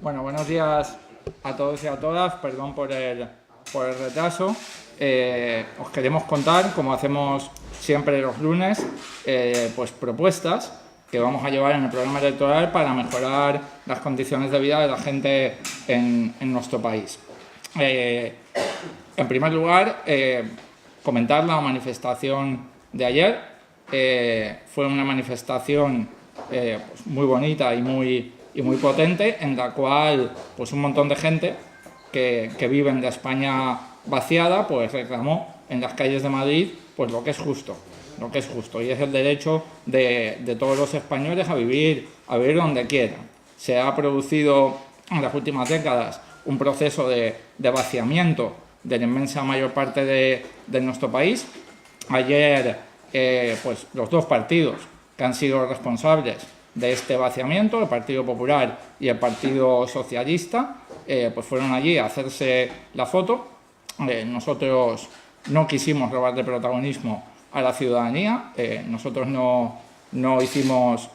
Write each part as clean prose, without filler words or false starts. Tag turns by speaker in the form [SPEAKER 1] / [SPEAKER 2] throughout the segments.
[SPEAKER 1] Bueno, buenos días a todos y a todas. Perdón por el retraso. Os queremos contar, como hacemos siempre los lunes, pues propuestas que vamos a llevar en el programa electoral para mejorar las condiciones de vida de la gente en nuestro país. En primer lugar, comentar la manifestación de ayer. Fue una manifestación pues muy bonita y muy potente, en la cual pues un montón de gente que vive en la España vaciada pues reclamó en las calles de Madrid pues lo que es justo, y es el derecho de todos los españoles a vivir donde quieran. Se ha producido en las últimas décadas un proceso de vaciamiento de la inmensa mayor parte de nuestro país. Ayer pues los dos partidos que han sido responsables de este vaciamiento, el Partido Popular y el Partido Socialista, pues fueron allí a hacerse la foto. Nosotros no quisimos robarle protagonismo a la ciudadanía, nosotros no hicimos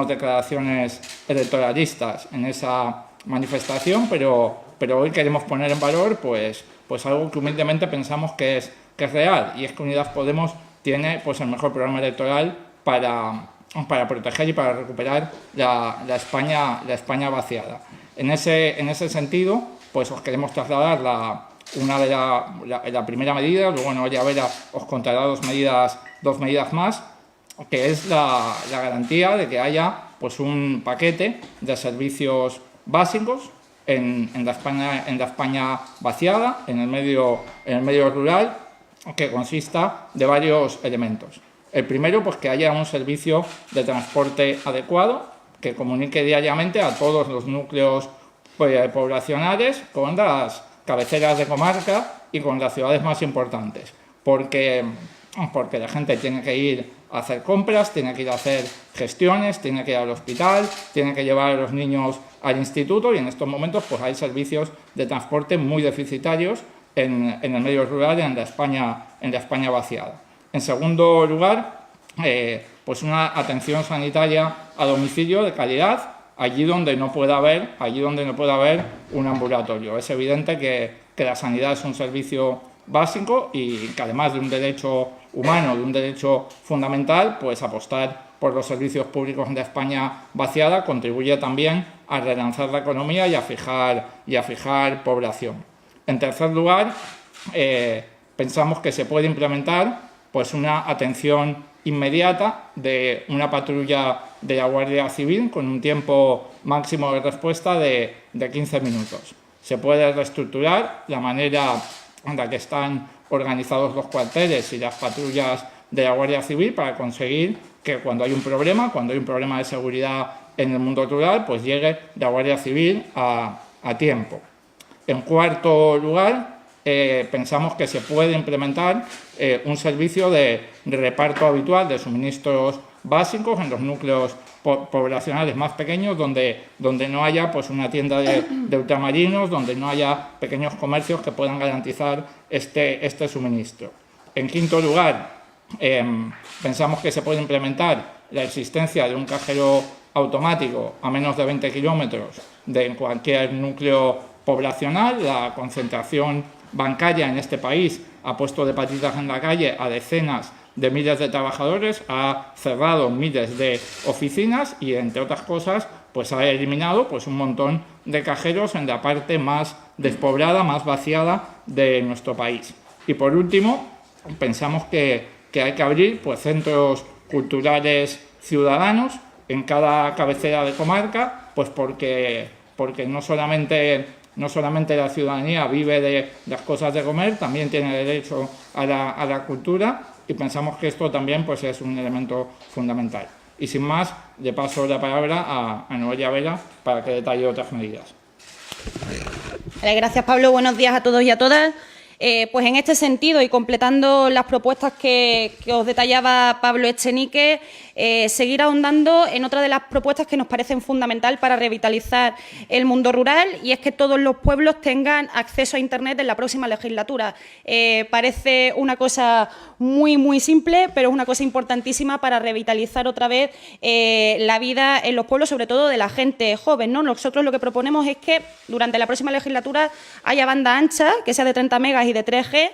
[SPEAKER 1] declaraciones electoralistas en esa manifestación, pero hoy queremos poner en valor pues algo que humildemente pensamos que es real, y es que Unidas Podemos tiene pues el mejor programa electoral para proteger y para recuperar la España vaciada. En ese sentido, pues os queremos trasladar la primera medida. Luego Noelia Vera os contará dos medidas más, que es la garantía de que haya pues un paquete de servicios básicos en la España vaciada, en el medio rural, que consista de varios elementos. El primero, pues que haya un servicio de transporte adecuado que comunique diariamente a todos los núcleos poblacionales con las cabeceras de comarca y con las ciudades más importantes, porque la gente tiene que ir a hacer compras, tiene que ir a hacer gestiones, tiene que ir al hospital, tiene que llevar a los niños al instituto, y en estos momentos pues hay servicios de transporte muy deficitarios en el medio rural y en la España vaciada. En segundo lugar, pues una atención sanitaria a domicilio de calidad allí donde no pueda haber un ambulatorio. Es evidente que la sanidad es un servicio básico y que, además de un derecho humano, de un derecho fundamental, pues apostar por los servicios públicos en la España vaciada contribuye también a relanzar la economía y a fijar población. En tercer lugar, pensamos que se puede implementar pues una atención inmediata de una patrulla de la Guardia Civil con un tiempo máximo de respuesta de 15 minutos. Se puede reestructurar la manera en la que están organizados los cuarteles y las patrullas de la Guardia Civil para conseguir que cuando hay un problema de seguridad en el mundo rural, pues llegue la Guardia Civil a tiempo. En cuarto lugar, pensamos que se puede implementar un servicio de reparto habitual de suministros básicos en los núcleos poblacionales más pequeños, donde no haya pues una tienda de ultramarinos, donde no haya pequeños comercios que puedan garantizar este suministro. En quinto lugar, pensamos que se puede implementar la existencia de un cajero automático a menos de 20 kilómetros de cualquier núcleo poblacional. La concentración bancaria en este país ha puesto de patitas en la calle a decenas de miles de trabajadores, ha cerrado miles de oficinas y, entre otras cosas, pues ha eliminado pues un montón de cajeros en la parte más despoblada, más vaciada de nuestro país. Y por último, pensamos que hay que abrir pues centros culturales ciudadanos en cada cabecera de comarca, pues porque no solamente la ciudadanía vive de las cosas de comer, también tiene derecho a la cultura, y pensamos que esto también pues es un elemento fundamental. Y sin más, le paso la palabra a Noelia Vera para que detalle otras medidas.
[SPEAKER 2] Vale, gracias, Pablo. Buenos días a todos y a todas. Pues en este sentido, y completando las propuestas que os detallaba Pablo Echenique, seguir ahondando en otra de las propuestas que nos parecen fundamental para revitalizar el mundo rural, y es que todos los pueblos tengan acceso a Internet en la próxima legislatura. Parece una cosa muy simple, pero es una cosa importantísima para revitalizar otra vez la vida en los pueblos, sobre todo de la gente joven, ¿no? Nosotros lo que proponemos es que durante la próxima legislatura haya banda ancha, que sea de 30 megas y de 3G,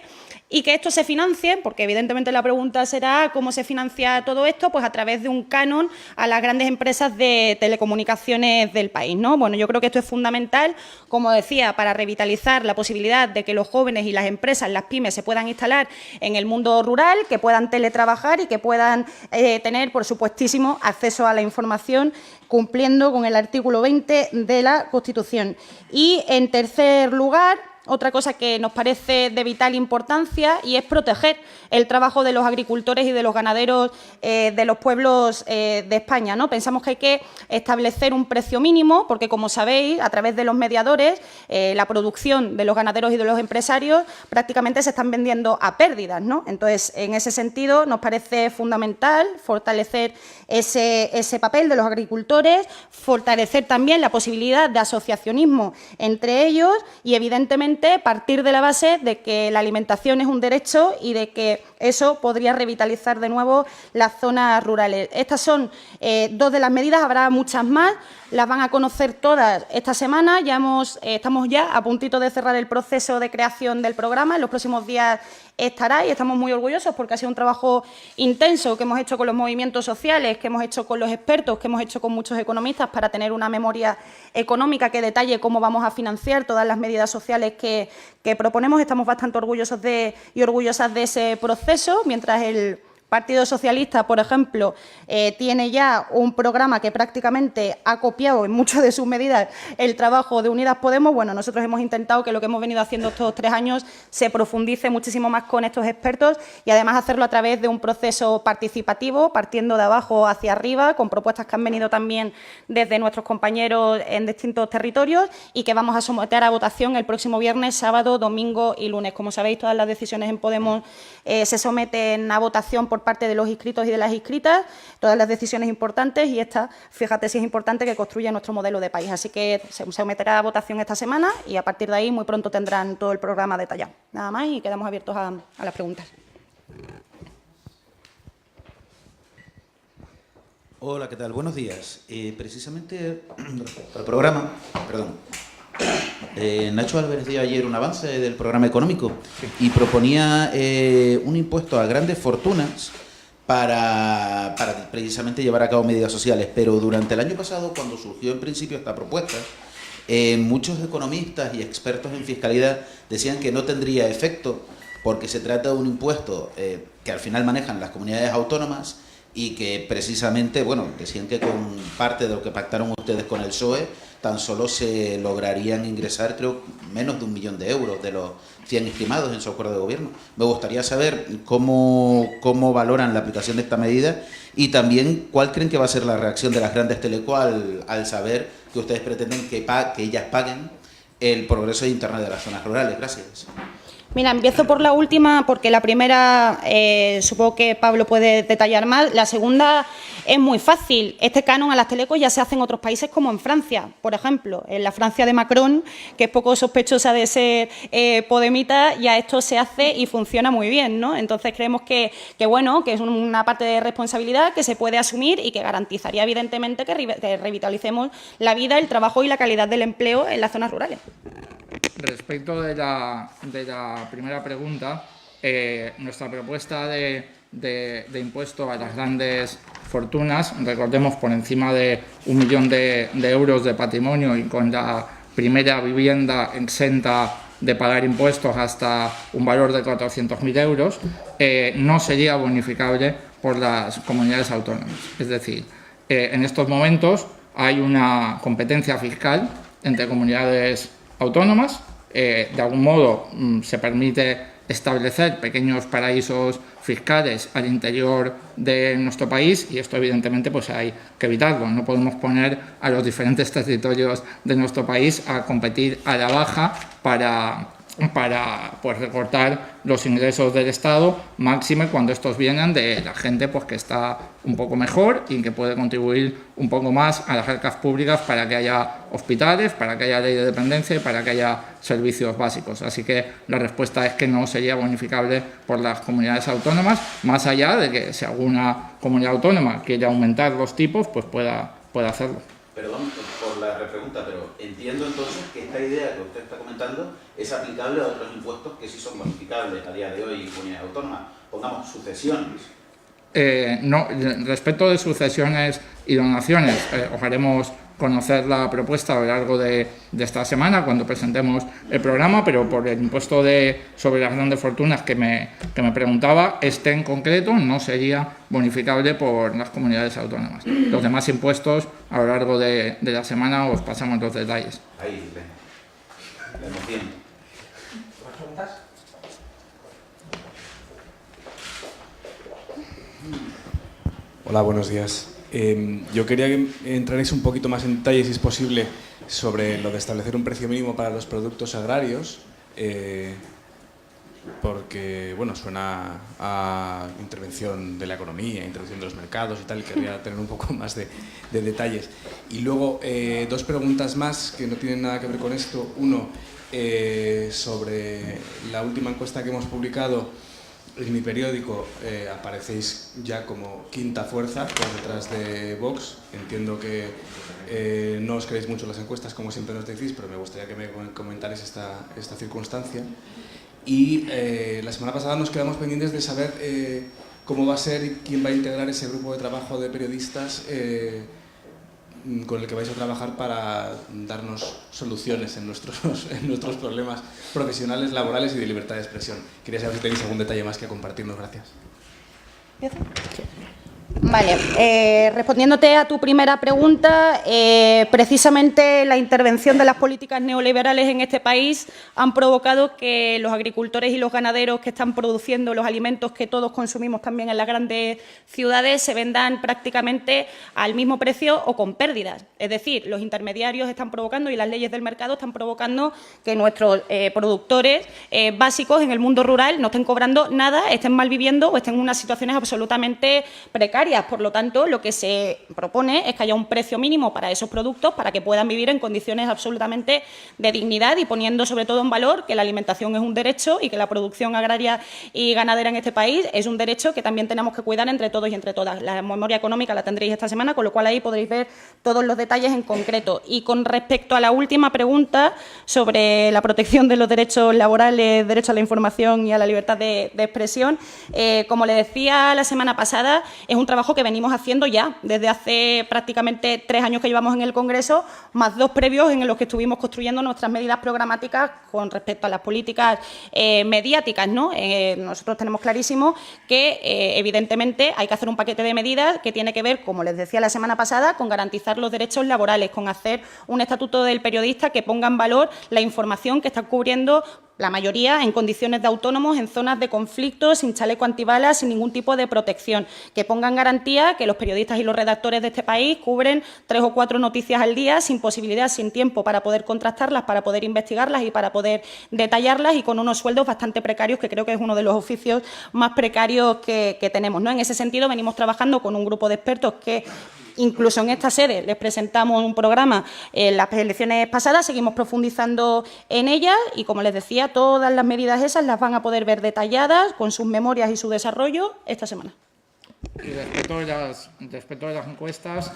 [SPEAKER 2] y que esto se financie, porque evidentemente la pregunta será cómo se financia todo esto, pues a través de un canon a las grandes empresas de telecomunicaciones del país, ¿no? Bueno, yo creo que esto es fundamental, como decía, para revitalizar la posibilidad de que los jóvenes y las empresas, las pymes, se puedan instalar en el mundo rural, que puedan teletrabajar y que puedan tener, por supuestísimo, acceso a la información, cumpliendo con el artículo 20 de la Constitución. Y, en tercer lugar, otra cosa que nos parece de vital importancia, y es proteger el trabajo de los agricultores y de los ganaderos de los pueblos de España, ¿no? Pensamos que hay que establecer un precio mínimo, porque, como sabéis, a través de los mediadores, la producción de los ganaderos y de los empresarios prácticamente se están vendiendo a pérdidas, ¿no? Entonces, en ese sentido, nos parece fundamental fortalecer ese papel de los agricultores, fortalecer también la posibilidad de asociacionismo entre ellos y, evidentemente, partir de la base de que la alimentación es un derecho y de que eso podría revitalizar de nuevo las zonas rurales. Estas son dos de las medidas, habrá muchas más, las van a conocer todas esta semana. Estamos ya a puntito de cerrar el proceso de creación del programa, en los próximos días estará, y estamos muy orgullosos porque ha sido un trabajo intenso que hemos hecho con los movimientos sociales, que hemos hecho con los expertos, que hemos hecho con muchos economistas para tener una memoria económica que detalle cómo vamos a financiar todas las medidas sociales que proponemos. Estamos bastante orgullosos y orgullosas de ese proceso, mientras el Partido Socialista, por ejemplo, tiene ya un programa que prácticamente ha copiado en muchas de sus medidas el trabajo de Unidas Podemos. Bueno, nosotros hemos intentado que lo que hemos venido haciendo estos 3 años se profundice muchísimo más con estos expertos y además hacerlo a través de un proceso participativo, partiendo de abajo hacia arriba, con propuestas que han venido también desde nuestros compañeros en distintos territorios y que vamos a someter a votación el próximo viernes, sábado, domingo y lunes. Como sabéis, todas las decisiones en Podemos se someten a votación por parte de los inscritos y de las inscritas, todas las decisiones importantes, y esta, fíjate si es importante, que construya nuestro modelo de país. Así que se someterá a votación esta semana y a partir de ahí muy pronto tendrán todo el programa detallado. Nada más, y quedamos abiertos a las preguntas.
[SPEAKER 3] Hola, ¿qué tal? Buenos días. Precisamente respecto al programa, Nacho Álvarez dio ayer un avance del programa económico y proponía un impuesto a grandes fortunas para precisamente llevar a cabo medidas sociales. Pero durante el año pasado, cuando surgió en principio esta propuesta, muchos economistas y expertos en fiscalidad decían que no tendría efecto porque se trata de un impuesto que al final manejan las comunidades autónomas y que precisamente, bueno, decían que con parte de lo que pactaron ustedes con el PSOE tan solo se lograrían ingresar, creo, menos de 1 millón de euros de los 100 estimados en su acuerdo de gobierno. Me gustaría saber cómo valoran la aplicación de esta medida y también cuál creen que va a ser la reacción de las grandes teleco al saber que ustedes pretenden que ellas paguen el progreso de Internet de las zonas rurales. Gracias.
[SPEAKER 2] Mira, empiezo por la última, porque la primera supongo que Pablo puede detallar más. La segunda es muy fácil. Este canon a las telecos ya se hace en otros países, como en Francia, por ejemplo. En la Francia de Macron, que es poco sospechosa de ser podemita, ya esto se hace y funciona muy bien, ¿no? Entonces creemos que bueno, que es una parte de responsabilidad que se puede asumir y que garantizaría evidentemente que revitalicemos la vida, el trabajo y la calidad del empleo en las zonas rurales.
[SPEAKER 1] Respecto de la primera pregunta, nuestra propuesta de impuesto a las grandes fortunas, recordemos, por encima de 1 millón de euros de patrimonio y con la primera vivienda exenta de pagar impuestos hasta un valor de 400.000 euros, no sería bonificable por las comunidades autónomas. Es decir, en estos momentos hay una competencia fiscal entre comunidades autónomas. De algún modo se permite establecer pequeños paraísos fiscales al interior de nuestro país y esto evidentemente pues hay que evitarlo. No podemos poner a los diferentes territorios de nuestro país a competir a la baja para para pues, recortar los ingresos del Estado, máxime cuando estos vienen de la gente pues, que está un poco mejor y que puede contribuir un poco más a las arcas públicas para que haya hospitales, para que haya ley de dependencia y para que haya servicios básicos. Así que la respuesta es que no sería bonificable por las comunidades autónomas, más allá de que si alguna comunidad autónoma quiere aumentar los tipos, pues pueda hacerlo.
[SPEAKER 3] Perdón por la repregunta, pero entiendo entonces que esta idea que usted está comentando es aplicable a otros impuestos que sí son bonificables a día de hoy en comunidades autónomas. Pongamos sucesiones.
[SPEAKER 1] No, respecto de sucesiones y donaciones, os haremos conocer la propuesta a lo largo de esta semana cuando presentemos el programa, pero por el impuesto sobre las grandes fortunas que me preguntaba, este en concreto no sería bonificable por las comunidades autónomas. Los demás impuestos a lo largo de la semana os pasamos los detalles.
[SPEAKER 3] Ahí, la emoción.
[SPEAKER 4] ¿Más preguntas?
[SPEAKER 5] Hola, buenos días. Yo quería que entrarais un poquito más en detalle, si es posible, sobre lo de establecer un precio mínimo para los productos agrarios, porque bueno, suena a intervención de la economía, intervención de los mercados y tal, y querría tener un poco más de detalles. Y luego, dos preguntas más que no tienen nada que ver con esto. Uno, sobre la última encuesta que hemos publicado. En mi periódico aparecéis ya como quinta fuerza por detrás de Vox. Entiendo que no os creéis mucho las encuestas, como siempre nos decís, pero me gustaría que me comentarais esta circunstancia. Y la semana pasada nos quedamos pendientes de saber cómo va a ser y quién va a integrar ese grupo de trabajo de periodistas con el que vais a trabajar para darnos soluciones en nuestros problemas profesionales, laborales y de libertad de expresión. Quería saber si tenéis algún detalle más que compartirnos. Gracias.
[SPEAKER 2] Vale, respondiéndote a tu primera pregunta, precisamente la intervención de las políticas neoliberales en este país han provocado que los agricultores y los ganaderos que están produciendo los alimentos que todos consumimos también en las grandes ciudades se vendan prácticamente al mismo precio o con pérdidas. Es decir, los intermediarios están provocando y las leyes del mercado están provocando que nuestros productores básicos en el mundo rural no estén cobrando nada, estén mal viviendo o estén en unas situaciones absolutamente precarias. Por lo tanto, lo que se propone es que haya un precio mínimo para esos productos para que puedan vivir en condiciones absolutamente de dignidad y poniendo sobre todo en valor que la alimentación es un derecho y que la producción agraria y ganadera en este país es un derecho que también tenemos que cuidar entre todos y entre todas. La memoria económica la tendréis esta semana, con lo cual ahí podréis ver todos los detalles en concreto. Y con respecto a la última pregunta sobre la protección de los derechos laborales, derecho a la información y a la libertad de expresión, como le decía la semana pasada, es un trabajo que venimos haciendo ya desde hace prácticamente 3 años que llevamos en el Congreso, más 2 previos en los que estuvimos construyendo nuestras medidas programáticas con respecto a las políticas mediáticas, ¿no? Nosotros tenemos clarísimo que, evidentemente, hay que hacer un paquete de medidas que tiene que ver, como les decía la semana pasada, con garantizar los derechos laborales, con hacer un estatuto del periodista que ponga en valor la información que está cubriendo la mayoría en condiciones de autónomos, en zonas de conflicto, sin chaleco antibalas, sin ningún tipo de protección, que pongan garantía que los periodistas y los redactores de este país cubren 3 o 4 noticias al día, sin posibilidad, sin tiempo para poder contrastarlas, para poder investigarlas y para poder detallarlas y con unos sueldos bastante precarios, que creo que es uno de los oficios más precarios que tenemos, ¿no? En ese sentido, venimos trabajando con un grupo de expertos que incluso en esta sede les presentamos un programa en las elecciones pasadas, seguimos profundizando en ellas y, como les decía, todas las medidas esas las van a poder ver detalladas con sus memorias y su desarrollo esta semana.
[SPEAKER 1] Y respecto de las encuestas,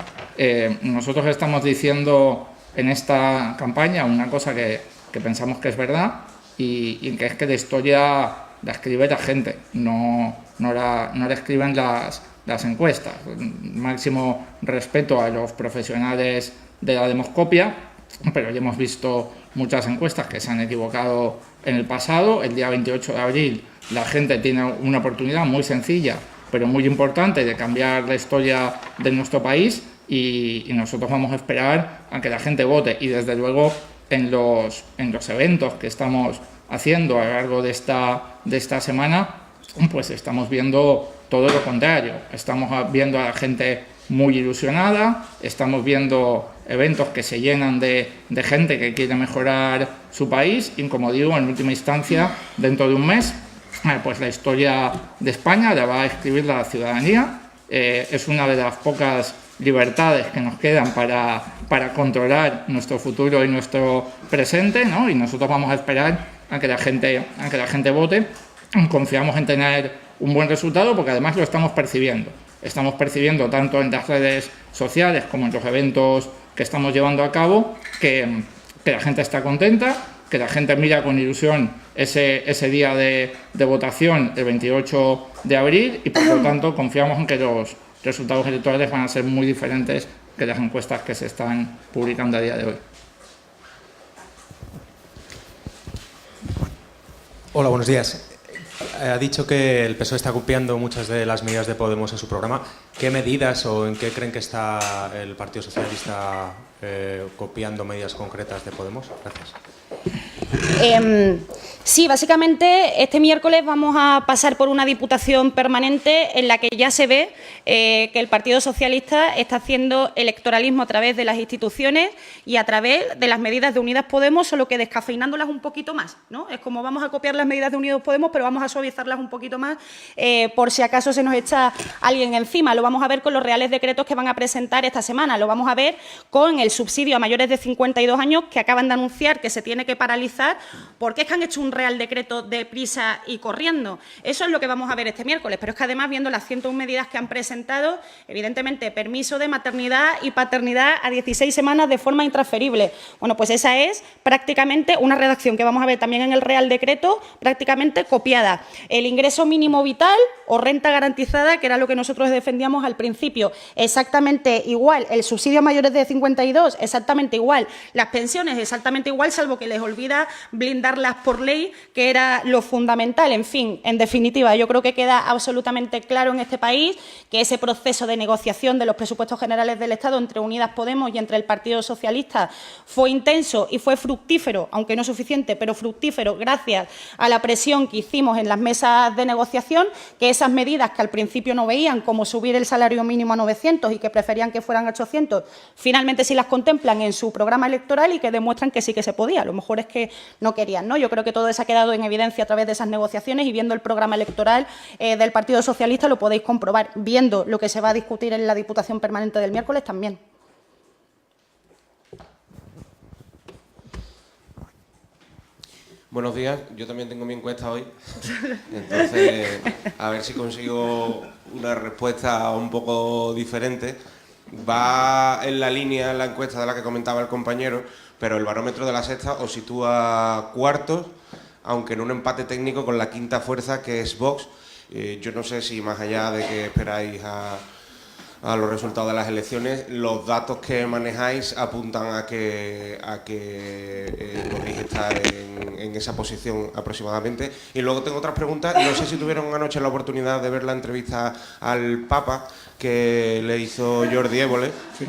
[SPEAKER 1] nosotros estamos diciendo en esta campaña una cosa que pensamos que es verdad y que es que la historia la escribe la gente, no la escriben las encuestas. Máximo respeto a los profesionales de la demoscopia, pero ya hemos visto muchas encuestas que se han equivocado en el pasado. El día 28 de abril la gente tiene una oportunidad muy sencilla, pero muy importante, de cambiar la historia de nuestro país y nosotros vamos a esperar a que la gente vote y, desde luego, en los eventos que estamos haciendo a lo largo de esta semana, pues estamos viendo todo lo contrario. Estamos viendo a la gente muy ilusionada, estamos viendo eventos que se llenan de gente que quiere mejorar su país y, como digo, en última instancia, dentro de un mes, pues la historia de España la va a escribir la ciudadanía. Es una de las pocas libertades que nos quedan para controlar nuestro futuro y nuestro presente, ¿no? Y nosotros vamos a esperar a que la gente vote. Confiamos en tener un buen resultado porque además lo estamos percibiendo. Estamos percibiendo tanto en las redes sociales como en los eventos que estamos llevando a cabo que la gente está contenta, que la gente mira con ilusión ese día de votación, el 28 de abril, y por lo tanto confiamos en que los resultados electorales van a ser muy diferentes que las encuestas que se están publicando a día de hoy.
[SPEAKER 6] Hola, buenos días. Ha dicho que el PSOE está copiando muchas de las medidas de Podemos en su programa. ¿Qué medidas o en qué creen que está el Partido Socialista copiando medidas concretas de Podemos? Gracias.
[SPEAKER 2] Sí, básicamente este miércoles vamos a pasar por una diputación permanente en la que ya se ve que el Partido Socialista está haciendo electoralismo a través de las instituciones y a través de las medidas de Unidas Podemos, solo que descafeinándolas un poquito más, ¿no? Es como vamos a copiar las medidas de Unidas Podemos, pero vamos a suavizarlas un poquito más por si acaso se nos echa alguien encima. Lo vamos a ver con los reales decretos que van a presentar esta semana. Lo vamos a ver con el subsidio a mayores de 52 años que acaban de anunciar que se tiene que paralizar porque es que han hecho un real decreto deprisa y corriendo. Eso es lo que vamos a ver este miércoles, pero es que además, viendo las 101 medidas que han presentado, evidentemente, permiso de maternidad y paternidad a 16 semanas de forma intransferible. Bueno, pues esa es prácticamente una redacción que vamos a ver también en el real decreto, prácticamente copiada. El ingreso mínimo vital o renta garantizada, que era lo que nosotros defendíamos al principio, exactamente igual. El subsidio a mayores de 52, exactamente igual. Las pensiones, exactamente igual, salvo que les olvida blindarlas por ley, que era lo fundamental. En fin, en definitiva, yo creo que queda absolutamente claro en este país que ese proceso de negociación de los presupuestos generales del Estado entre Unidas Podemos y entre el Partido Socialista fue intenso y fue fructífero, aunque no suficiente, pero fructífero, gracias a la presión que hicimos en las mesas de negociación, que esas medidas que al principio no veían, como subir el salario mínimo a 900 y que preferían que fueran 800, finalmente sí las contemplan en su programa electoral y que demuestran que sí que se podía. A lo mejor es que no querían, ¿no? Yo creo que todo eso ha quedado en evidencia a través de esas negociaciones y viendo el programa electoral del Partido Socialista lo podéis comprobar, viendo lo que se va a discutir en la Diputación Permanente del miércoles también.
[SPEAKER 7] Buenos días, yo también tengo mi encuesta hoy, entonces a ver si consigo una respuesta un poco diferente. Va en la línea la encuesta de la que comentaba el compañero, pero el barómetro de La Sexta os sitúa cuartos, aunque en un empate técnico con la quinta fuerza, que es Vox. Yo no sé si más allá de que esperáis a los resultados de las elecciones, los datos que manejáis apuntan a que podéis estar en esa posición aproximadamente. Y luego tengo otras preguntas. No sé si tuvieron anoche la oportunidad de ver la entrevista al Papa que le hizo Jordi Évole.
[SPEAKER 1] Sí.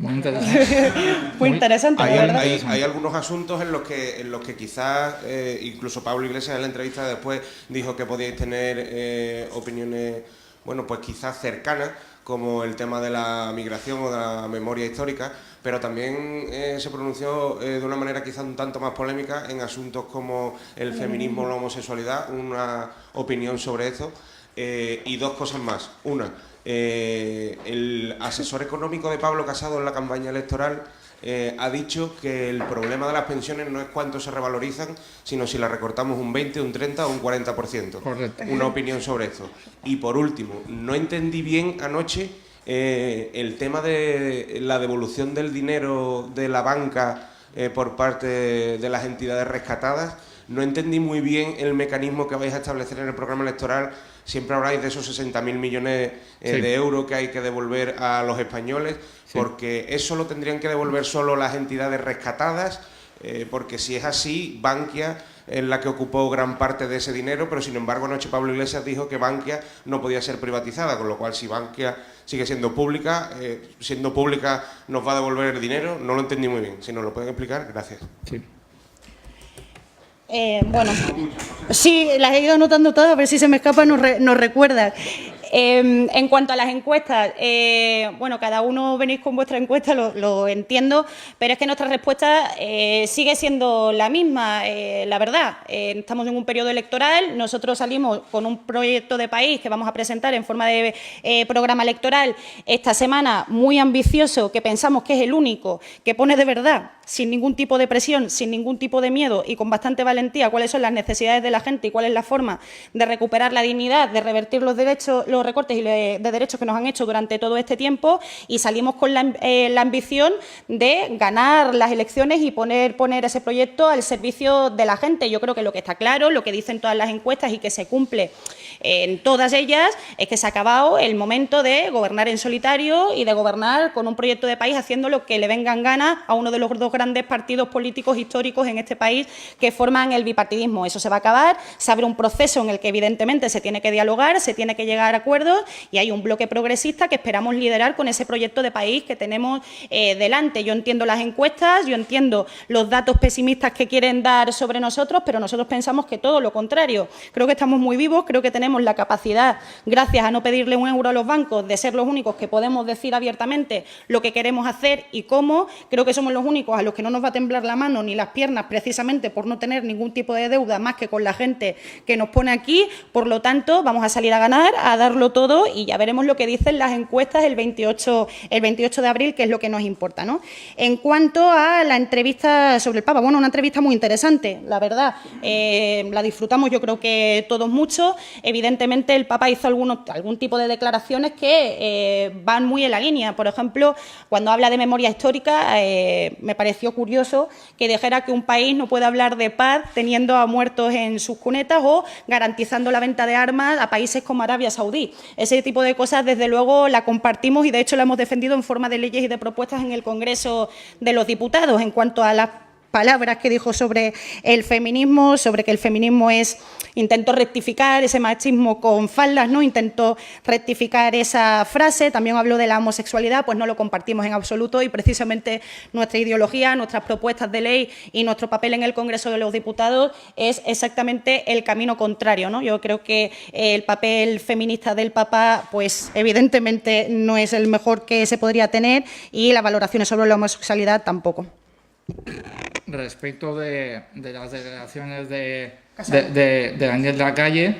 [SPEAKER 2] Muy interesante. Muy interesante, la verdad.
[SPEAKER 7] Hay algunos asuntos en los que quizás, incluso Pablo Iglesias en la entrevista después dijo que podíais tener opiniones, bueno, pues quizás cercanas, como el tema de la migración o de la memoria histórica, pero también se pronunció de una manera quizás un tanto más polémica en asuntos como el feminismo o la homosexualidad, una opinión sobre esto, y dos cosas más. Una, el asesor económico de Pablo Casado en la campaña electoral ha dicho que el problema de las pensiones no es cuánto se revalorizan, sino si las recortamos un 20, un 30 o un 40%.
[SPEAKER 1] Correcto.
[SPEAKER 7] Una opinión sobre esto. Y por último, no entendí bien anoche el tema de la devolución del dinero de la banca por parte de las entidades rescatadas. No entendí muy bien el mecanismo que vais a establecer en el programa electoral. Siempre habláis de esos 60.000 millones de euros que hay que devolver a los españoles, porque eso lo tendrían que devolver solo las entidades rescatadas, porque si es así, Bankia es la que ocupó gran parte de ese dinero, pero sin embargo anoche Pablo Iglesias dijo que Bankia no podía ser privatizada, con lo cual si Bankia sigue siendo pública nos va a devolver el dinero. No lo entendí muy bien. Si nos lo pueden explicar, gracias.
[SPEAKER 1] Sí.
[SPEAKER 2] Bueno, sí, las he ido anotando todas, a ver si se me escapa, nos recuerda. En cuanto a las encuestas, bueno, cada uno venís con vuestra encuesta, lo entiendo, pero es que nuestra respuesta sigue siendo la misma, la verdad. Estamos en un periodo electoral, nosotros salimos con un proyecto de país que vamos a presentar en forma de programa electoral esta semana, muy ambicioso, que pensamos que es el único que pone de verdad, sin ningún tipo de presión, sin ningún tipo de miedo y con bastante valentía, cuáles son las necesidades de la gente y cuál es la forma de recuperar la dignidad, de revertir los derechos, los recortes de derechos que nos han hecho durante todo este tiempo, y salimos con la ambición de ganar las elecciones y poner ese proyecto al servicio de la gente. Yo creo que lo que está claro, lo que dicen todas las encuestas y que se cumple en todas ellas, es que se ha acabado el momento de gobernar en solitario y de gobernar con un proyecto de país haciendo lo que le vengan ganas a uno de los dos grandes partidos políticos históricos en este país que forman el bipartidismo. Eso se va a acabar, se abre un proceso en el que evidentemente se tiene que dialogar, se tiene que llegar a acuerdos y hay un bloque progresista que esperamos liderar con ese proyecto de país que tenemos delante. Yo entiendo las encuestas, yo entiendo los datos pesimistas que quieren dar sobre nosotros, pero nosotros pensamos que todo lo contrario. Creo que estamos muy vivos, creo que tenemos la capacidad, gracias a no pedirle un euro a los bancos, de ser los únicos que podemos decir abiertamente lo que queremos hacer y cómo. Creo que somos los únicos a los que no nos va a temblar la mano ni las piernas, precisamente por no tener ningún tipo de deuda más que con la gente que nos pone aquí. Por lo tanto, vamos a salir a ganar, a darlo todo y ya veremos lo que dicen las encuestas el 28 de abril, que es lo que nos importa, ¿no? En cuanto a la entrevista sobre el Papa, bueno, una entrevista muy interesante, la verdad. La disfrutamos yo creo que todos mucho. Evidentemente, el Papa hizo algún tipo de declaraciones que van muy en la línea. Por ejemplo, cuando habla de memoria histórica, me pareció curioso que dijera que un país no puede hablar de paz teniendo a muertos en sus cunetas o garantizando la venta de armas a países como Arabia Saudí. Ese tipo de cosas, desde luego, la compartimos y, de hecho, la hemos defendido en forma de leyes y de propuestas en el Congreso de los Diputados. En cuanto a las palabras que dijo sobre el feminismo, sobre que el feminismo intentó rectificar ese machismo con faldas, ¿no? Intentó rectificar esa frase. También habló de la homosexualidad, pues no lo compartimos en absoluto y precisamente nuestra ideología, nuestras propuestas de ley y nuestro papel en el Congreso de los Diputados es exactamente el camino contrario, ¿no? Yo creo que el papel feminista del Papa, pues evidentemente no es el mejor que se podría tener y las valoraciones sobre la homosexualidad tampoco.
[SPEAKER 1] Respecto de las declaraciones de Daniel Lacalle,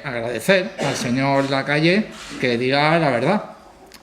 [SPEAKER 1] agradecer al señor Lacalle que diga la verdad,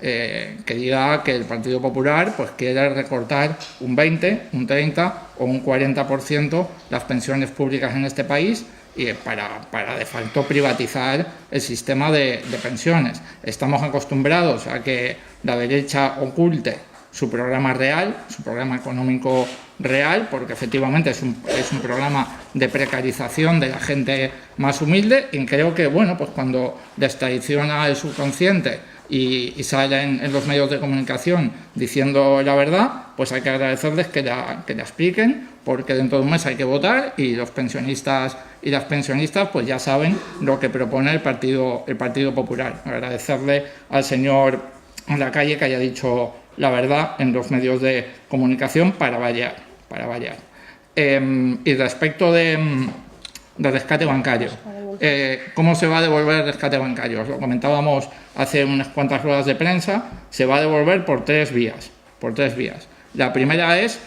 [SPEAKER 1] que diga que el Partido Popular pues quiere recortar un 20, un 30 o un 40% las pensiones públicas en este país y para de facto privatizar el sistema de pensiones. Estamos acostumbrados a que la derecha oculte su programa real, su programa económico real, porque efectivamente es un programa de precarización de la gente más humilde, y creo que, bueno, pues cuando les traiciona el subconsciente y salen en los medios de comunicación diciendo la verdad, pues hay que agradecerles que la expliquen, porque dentro de un mes hay que votar y los pensionistas y las pensionistas pues ya saben lo que propone el Partido Popular. Agradecerle al señor Lacalle que haya dicho la verdad en los medios de comunicación para variar. Y respecto del rescate bancario, ¿cómo se va a devolver el rescate bancario? Os lo comentábamos hace unas cuantas ruedas de prensa. Se va a devolver por tres vías. La primera es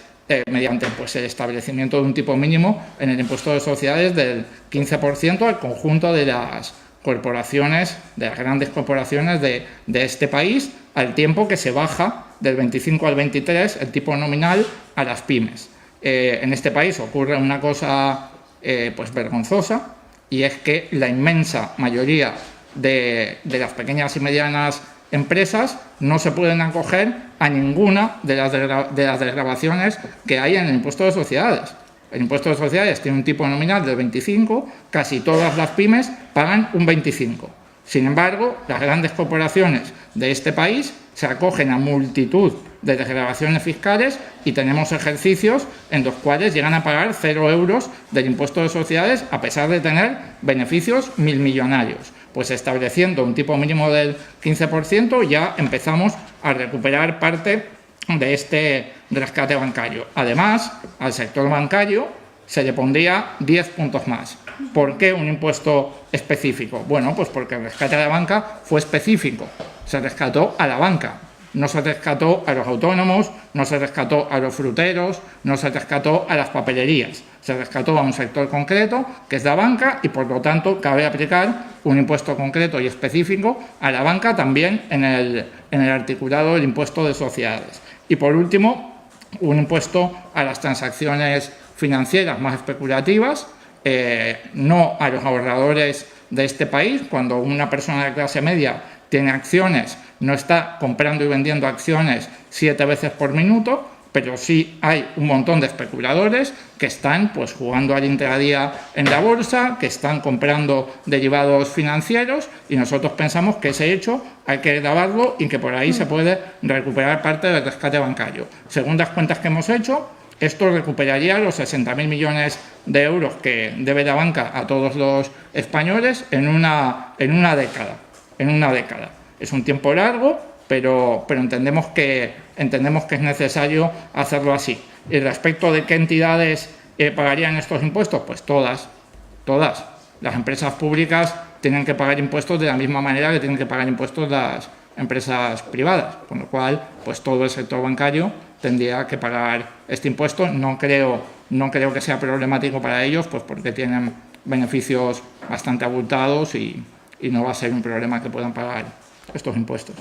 [SPEAKER 1] mediante pues, el establecimiento de un tipo mínimo en el impuesto de sociedades del 15% al conjunto de las corporaciones, de las grandes corporaciones de este país, al tiempo que se baja del 25 al 23 el tipo nominal a las pymes. En este país ocurre una cosa pues vergonzosa, y es que la inmensa mayoría de las pequeñas y medianas empresas no se pueden acoger a ninguna de las desgravaciones que hay en el impuesto de sociedades. El impuesto de sociedades tiene un tipo nominal del 25, casi todas las pymes pagan un 25. Sin embargo, las grandes corporaciones de este país se acogen a multitud de desgravaciones fiscales y tenemos ejercicios en los cuales llegan a pagar 0 euros del impuesto de sociedades a pesar de tener beneficios milmillonarios. Pues estableciendo un tipo mínimo del 15% ya empezamos a recuperar parte de este rescate bancario. Además, al sector bancario se le pondría 10 puntos más. ¿Por qué un impuesto específico? Bueno, pues porque el rescate a la banca fue específico. Se rescató a la banca. No se rescató a los autónomos, no se rescató a los fruteros, no se rescató a las papelerías. Se rescató a un sector concreto, que es la banca, y por lo tanto cabe aplicar un impuesto concreto y específico a la banca también en el articulado del impuesto de sociedades. Y por último, un impuesto a las transacciones financieras más especulativas, no a los ahorradores de este país. Cuando una persona de clase media tiene acciones, no está comprando y vendiendo acciones 7 veces por minuto, pero sí hay un montón de especuladores que están pues jugando al intradía en la bolsa, que están comprando derivados financieros, y nosotros pensamos que ese hecho hay que grabarlo y que por ahí se puede recuperar parte del rescate bancario. Según las cuentas que hemos hecho, esto recuperaría los 60.000 millones de euros que debe la banca a todos los españoles en una década. Es un tiempo largo, pero entendemos que es necesario hacerlo así. Y respecto de qué entidades pagarían estos impuestos, pues todas. Las empresas públicas tienen que pagar impuestos de la misma manera que tienen que pagar impuestos las empresas privadas, con lo cual pues todo el sector bancario tendría que pagar este impuesto. No creo que sea problemático para ellos, pues porque tienen beneficios bastante abultados y no va a ser un problema que puedan pagar estos impuestos.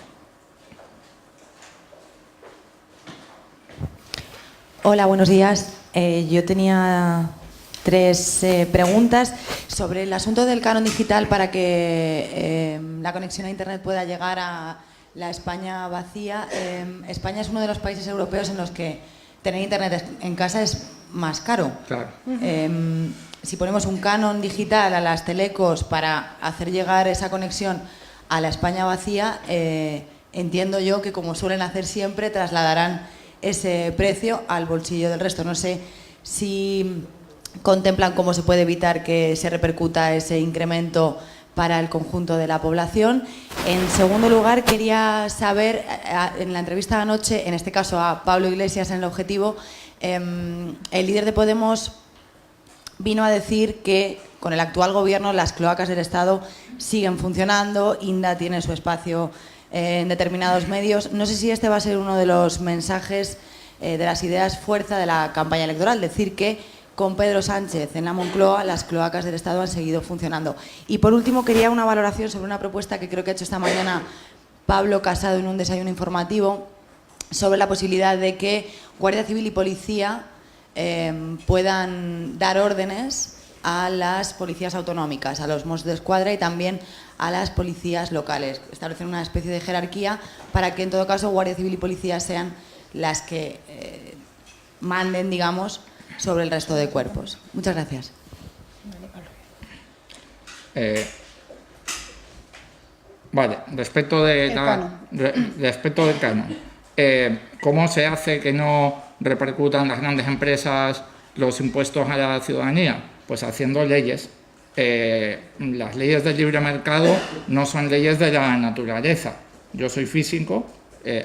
[SPEAKER 8] Hola, buenos días. Yo tenía 3 preguntas sobre el asunto del canon digital para que la conexión a Internet pueda llegar a la España vacía. España es uno de los países europeos en los que tener Internet en casa es más caro.
[SPEAKER 1] Claro.
[SPEAKER 8] Si ponemos un canon digital a las telecos para hacer llegar esa conexión a la España vacía, entiendo yo que, como suelen hacer siempre, trasladarán ese precio al bolsillo del resto. No sé si contemplan cómo se puede evitar que se repercuta ese incremento para el conjunto de la población. En segundo lugar, quería saber, en la entrevista de anoche, en este caso a Pablo Iglesias en El Objetivo, el líder de Podemos vino a decir que con el actual gobierno las cloacas del Estado siguen funcionando, Inda tiene su espacio en determinados medios. No sé si este va a ser uno de los mensajes de las ideas fuerza de la campaña electoral, decir que con Pedro Sánchez en la Moncloa las cloacas del Estado han seguido funcionando. Y por último, quería una valoración sobre una propuesta que creo que ha hecho esta mañana Pablo Casado en un desayuno informativo, sobre la posibilidad de que Guardia Civil y Policía puedan dar órdenes a las policías autonómicas, a los Mossos d'Esquadra y también a las policías locales. Establecer una especie de jerarquía para que, en todo caso, Guardia Civil y Policía sean las que manden, digamos, sobre el resto de cuerpos. Muchas gracias.
[SPEAKER 1] Vale, respecto del canon. ¿Cómo se hace que no repercutan las grandes empresas los impuestos a la ciudadanía? Pues haciendo leyes. Las leyes del libre mercado no son leyes de la naturaleza. Yo soy físico,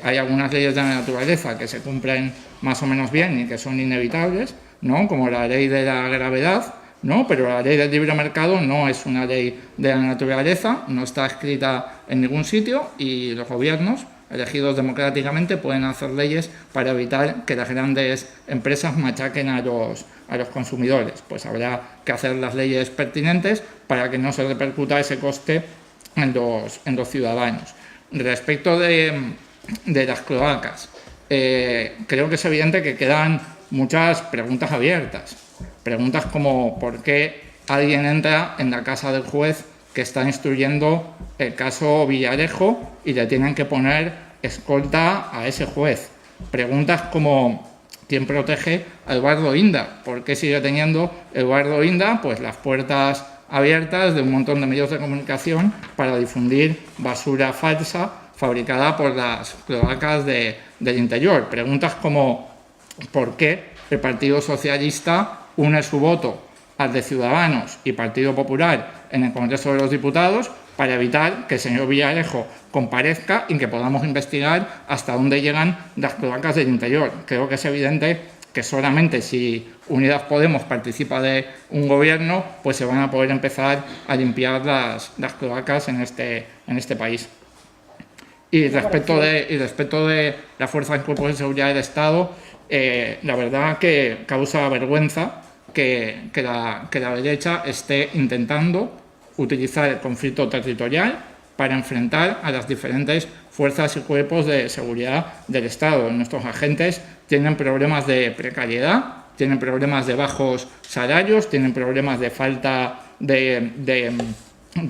[SPEAKER 1] hay algunas leyes de la naturaleza que se cumplen más o menos bien y que son inevitables, ¿no? Como la ley de la gravedad, ¿no? Pero la ley del libre mercado no es una ley de la naturaleza, no está escrita en ningún sitio, y los gobiernos elegidos democráticamente pueden hacer leyes para evitar que las grandes empresas machaquen a los consumidores. Pues habrá que hacer las leyes pertinentes para que no se repercuta ese coste en los ciudadanos. Respecto de las cloacas, creo que es evidente que quedan muchas preguntas abiertas. Preguntas como ¿por qué alguien entra en la casa del juez que está instruyendo el caso Villarejo y le tienen que poner escolta a ese juez? Preguntas como ¿quién protege a Eduardo Inda? ¿Por qué sigue teniendo Eduardo Inda pues las puertas abiertas de un montón de medios de comunicación para difundir basura falsa fabricada por las cloacas del interior? Preguntas como ¿por qué el Partido Socialista une su voto al de Ciudadanos y Partido Popular en el Congreso de los Diputados para evitar que el señor Villarejo comparezca y que podamos investigar hasta dónde llegan las cloacas del interior? Creo que es evidente que solamente si Unidas Podemos participa de un gobierno, pues se van a poder empezar a limpiar las cloacas en este país. Y respecto de las fuerzas y cuerpos de seguridad del Estado, la verdad que causa vergüenza que la derecha esté intentando utilizar el conflicto territorial para enfrentar a las diferentes fuerzas y cuerpos de seguridad del Estado. Nuestros agentes tienen problemas de precariedad, tienen problemas de bajos salarios, tienen problemas de falta de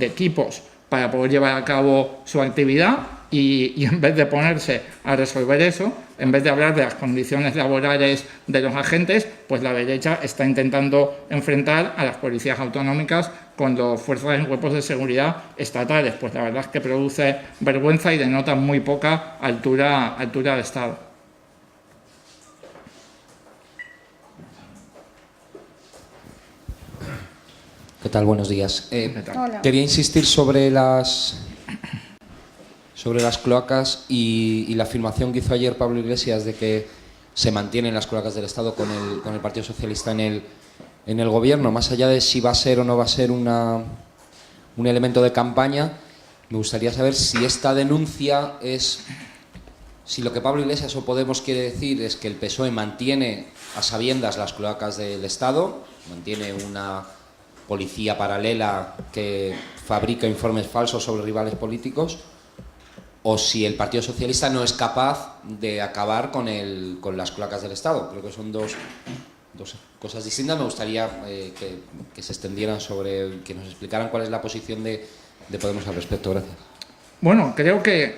[SPEAKER 1] equipos para poder llevar a cabo su actividad y en vez de ponerse a resolver eso, en vez de hablar de las condiciones laborales de los agentes, pues la derecha está intentando enfrentar a las policías autonómicas con las fuerzas y cuerpos de seguridad estatales. Pues la verdad es que produce vergüenza y denota muy poca altura de Estado.
[SPEAKER 4] ¿Qué tal? Buenos días.
[SPEAKER 2] Hola.
[SPEAKER 4] Quería insistir sobre las cloacas y la afirmación que hizo ayer Pablo Iglesias de que se mantienen las cloacas del Estado con el Partido Socialista en el gobierno. Más allá de si va a ser o no va a ser un elemento de campaña, me gustaría saber si esta denuncia es... Si lo que Pablo Iglesias o Podemos quiere decir es que el PSOE mantiene a sabiendas las cloacas del Estado, mantiene una policía paralela que fabrica informes falsos sobre rivales políticos, o si el Partido Socialista no es capaz de acabar con las cloacas del Estado. Creo que son dos cosas distintas. Me gustaría que se extendieran que nos explicaran cuál es la posición de Podemos al respecto. Gracias.
[SPEAKER 1] Bueno, creo que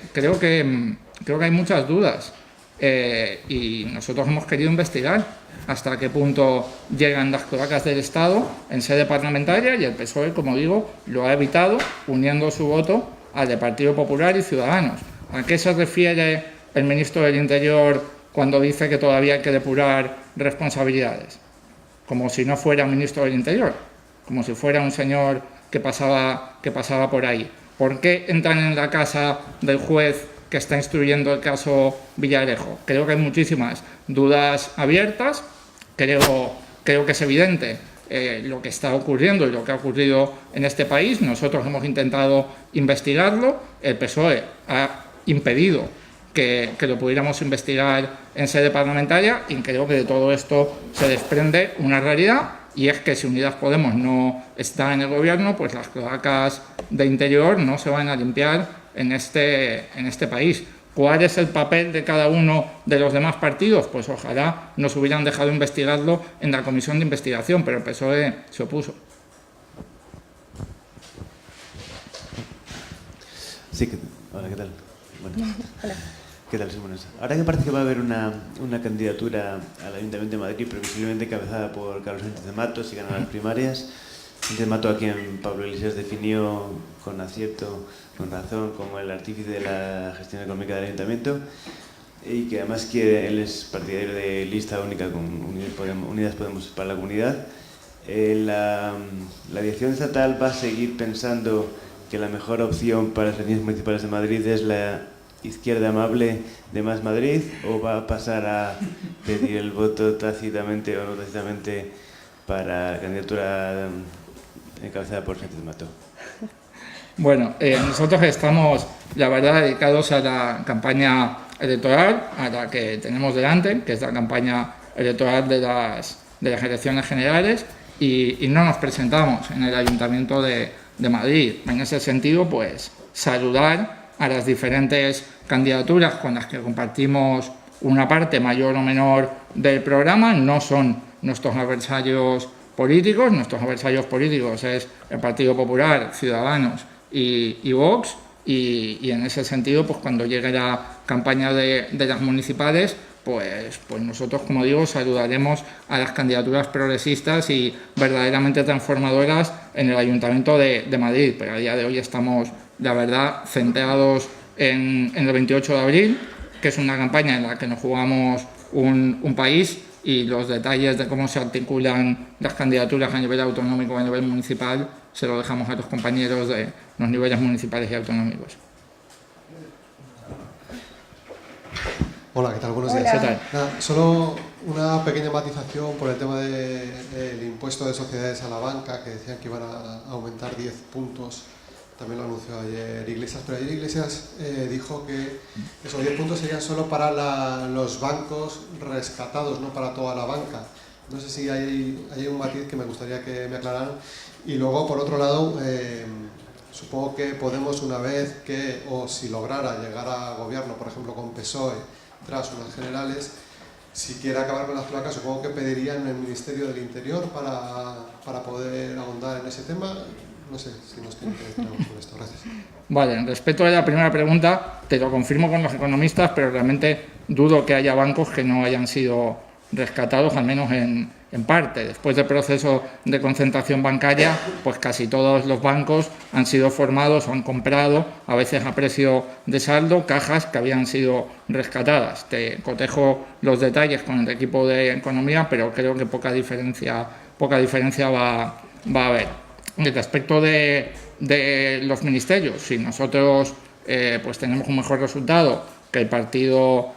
[SPEAKER 1] hay muchas dudas y nosotros hemos querido investigar hasta qué punto llegan las cloacas del Estado en sede parlamentaria, y el PSOE, como digo, lo ha evitado uniendo su voto al de Partido Popular y Ciudadanos. ¿A qué se refiere el ministro del Interior cuando dice que todavía hay que depurar responsabilidades? Como si no fuera ministro del Interior, como si fuera un señor que pasaba por ahí. ¿Por qué entran en la casa del juez que está instruyendo el caso Villarejo? Creo que hay muchísimas dudas abiertas. Creo que es evidente lo que está ocurriendo y lo que ha ocurrido en este país. Nosotros hemos intentado investigarlo. El PSOE ha impedido que lo pudiéramos investigar en sede parlamentaria, y creo que de todo esto se desprende una realidad, y es que si Unidas Podemos no está en el gobierno, pues las cloacas de Interior no se van a limpiar en este país. ¿Cuál es el papel de cada uno de los demás partidos? Pues ojalá nos hubieran dejado investigarlo en la comisión de investigación, pero el PSOE se opuso.
[SPEAKER 9] Sí, hola, ¿qué tal? Bueno, hola. ¿Qué tal? Sí, buenas. Ahora que parece que va a haber una candidatura al Ayuntamiento de Madrid, previsiblemente encabezada por Carlos Sánchez de Mato, si ganan las primarias. Sánchez de Mato, a quien Pablo Iglesias definió con acierto, con razón, como el artífice de la gestión económica del Ayuntamiento, y que además él es partidario de lista única con Unidas Podemos para la comunidad. La dirección estatal va a seguir pensando que la mejor opción para las elecciones municipales de Madrid es la izquierda amable de Más Madrid, o va a pasar a pedir el voto tácitamente o no tácitamente para la candidatura encabezada por Sánchez de Mato?
[SPEAKER 1] Bueno, nosotros estamos, la verdad, dedicados a la campaña electoral, a la que tenemos delante, que es la campaña electoral de las elecciones generales, y no nos presentamos en el Ayuntamiento de Madrid. En ese sentido, pues, saludar a las diferentes candidaturas con las que compartimos una parte mayor o menor del programa. No son nuestros adversarios políticos. Nuestros adversarios políticos es el Partido Popular, Ciudadanos y Vox, y en ese sentido, pues cuando llegue la campaña de las municipales, pues nosotros, como digo, saludaremos a las candidaturas progresistas y verdaderamente transformadoras en el Ayuntamiento de Madrid. Pero a día de hoy estamos, la verdad, centrados en el 28 de abril, que es una campaña en la que nos jugamos un país, y los detalles de cómo se articulan las candidaturas a nivel autonómico y a nivel municipal se lo dejamos a los compañeros de los niveles municipales y autonómicos.
[SPEAKER 10] Hola, ¿qué tal? Buenos
[SPEAKER 2] Hola.
[SPEAKER 10] días.
[SPEAKER 1] ¿Qué tal?
[SPEAKER 10] Nada, solo una pequeña matización por el tema del impuesto de sociedades a la banca, que decían que iban a aumentar 10 puntos. También lo anunció ayer Iglesias, pero ayer Iglesias dijo que esos 10 puntos serían solo para los bancos rescatados, no para toda la banca. No sé si hay un matiz que me gustaría que me aclararan. Y luego, por otro lado, supongo que Podemos, una vez que, o si lograra llegar a gobierno, por ejemplo con PSOE, tras unas generales, si quiere acabar con las placas, supongo que pedirían el Ministerio del Interior para poder ahondar en ese tema. No sé si nos tiene que decir algo sobre esto. Gracias.
[SPEAKER 1] Vale, respecto a la primera pregunta, te lo confirmo con los economistas, pero realmente dudo que haya bancos que no hayan sido rescatados, al menos en parte. Después del proceso de concentración bancaria, pues casi todos los bancos han sido formados o han comprado, a veces a precio de saldo, cajas que habían sido rescatadas. Te cotejo los detalles con el equipo de economía, pero creo que poca diferencia va a haber. Respecto de los ministerios, si nosotros pues tenemos un mejor resultado que el Partido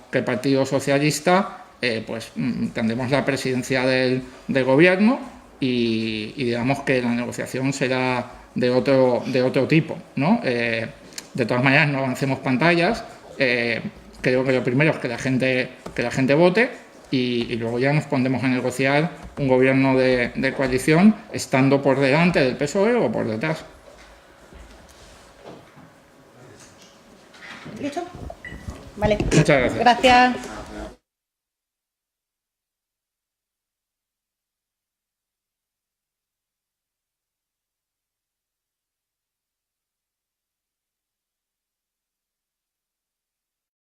[SPEAKER 1] Socialista, pues tendremos la presidencia del gobierno y digamos que la negociación será de otro tipo, ¿no? De todas maneras, no avancemos pantallas. Creo que lo primero es que la gente vote y luego ya nos pondremos a negociar un gobierno de coalición estando por delante del PSOE o por detrás.
[SPEAKER 2] ¿Listo? Vale.
[SPEAKER 1] Muchas gracias.
[SPEAKER 2] Gracias.